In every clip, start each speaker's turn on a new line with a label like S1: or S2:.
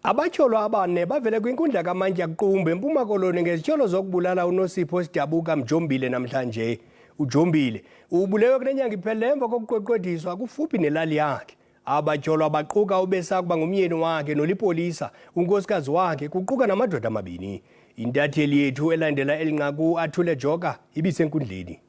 S1: Abatyholo abane bavele kwinkundla kaMantya Qumbe eMpuma Koloni ngezityholo zokubulala uNosipho Sidabuka Mjombile namhlanje. uJombile ubulewe kule nyanga ipheleyo emva kokuqweqwediswa kufuphi nelali yakhe. Abatyholo abaquka ubesakuba ngumyeni wakhe nolipolisa, unkosikazi wakhe kuquka namadoda amabini. Intatheli yethu elandela elinqaku Athule Joka ibisenkundleni.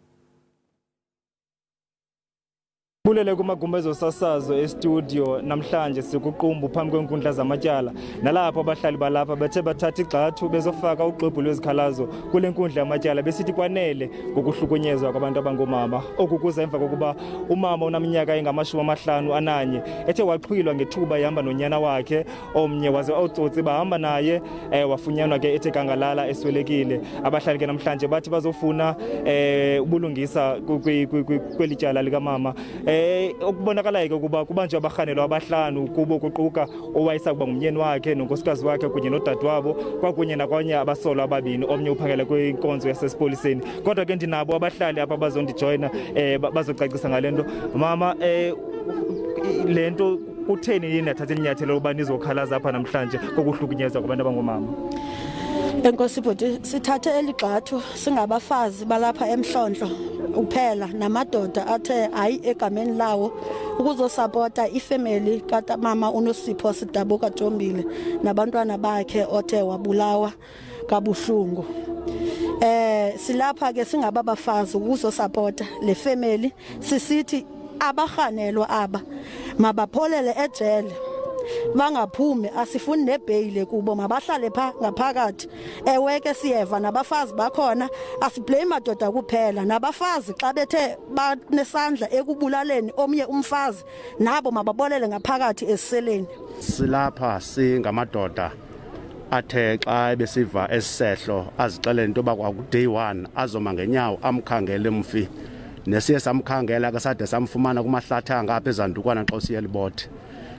S2: Bulele kumagumbi ezosasazo estudio namhlanje sikuqumbu phambi kwenkundla zamatyala nalapho abahlali balapha bethe bathatha igxathu bezofaka uxwebhu lwezikhalazo kule nkundla yamatyala besithi kwanele ngokuhlukunyezwa kwabantu abangoomama. Oku kuza emva kokuba umama onaminyaka engama-51 ethe waxhwilwa ngethuba ehamba nonyana wakhe omnye waze ootsotsi bahamba naye wafunyanwa ke ethe kangalala eswelekile. Abahlali ke namhlanje bathi bazofuna ubulungisa kweli tyala likamama. Okubonakalayo ke ukuba kubanjwe abarhanelwa abahlanu kubo kuquka owayesakuba ngumyeni wakhe nonkosikazi wakhe kunye nodadewabo kwakunye nakwanye abasolwa ababini omnye uphangela kwinkonzo yasesipoliseni. Kodwa ke ndinabo abahlali apha bazondijoyina bazocacisa ngale nto. Mama, le nto kutheni yini nathatha inyathelo lokuba nizokhalaza apha namhlanje kokuhlukunyezwa kwabantu abangoomama?
S3: Enkosi bhuti, sithathe eligxathu singabafazi balapha eMhlonhlo uphela namadoda athe hayi egameni lawo ukuzosapota ifamily kaMama uNosipho Sidabuka Mjombile nabantwana bakhe othe wabulawa kabuhlungu. Silapha ke singababafazi ukuzosapota le family, sisithi abarhanelwa aba mabapholele ejele, bangaphumi, asifuni nebhayile kubo, mabahlale pha ngaphakathi. Ewe ke siyeva nabafazi bakhona, asiblame madoda kuphela, nabafazi xa bethe banesandla ekubulaleni omnye umfazi nabo mababolele ngaphakathi esiseleni.
S4: Silapha singamadoda athe xa besiva esisehlo azixelele into yoba kwaku-day 1 azoma ngenyawo amkhangele mfi, nesiye samkhangela ke sade samfumana kumahlathanga apha ezandukwana xa siye libothe.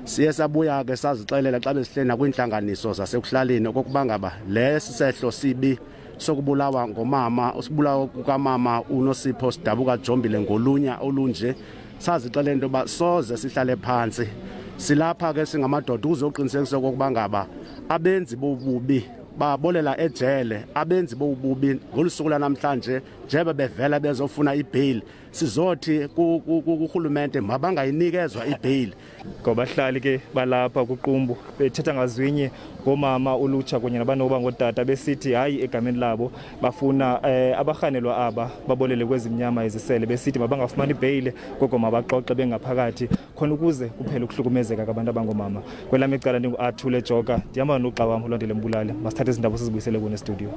S4: Siye sabuya ke sazixelela xa besihlena kwiintlanganiso zasekuhlaleni okokuba ngaba le sisehlo sibi sokubulawa ngomama, usibulawa kukamama uNosipho Sidabuka Mjombile ngolunya olunje, sazixelela into yoba soze sihlale phantsi. Silapha ke singamadoda ukuzoqinisekisa okokuba ngaba abenzi bobubi babolela ejele, abenzi bobubi ngolusuku lanamhlanje njeba bevela bezofuna ibhayili sizothi kurhulumente mabangayinikezwa ibhayili.
S2: Ngobahlali ke balapha kuqumbu bethetha ngazwinye ngomama ulutsha kunye nabantu bangootata besithi hayi egameni labo bafuna abarhanelwa aba babolele kwezimnyama ezisele, besithi mabangafumani ibhayile koko mabaxoxe bengaphakathi khona ukuze kuphele ukuhlukumezeka kwabantu abangoomama. Kwelam icala ndinguAthule Joka, ndihamba noxa wam uLondile Mbulale. Masithathe izindaba sizibuyisele kune studio.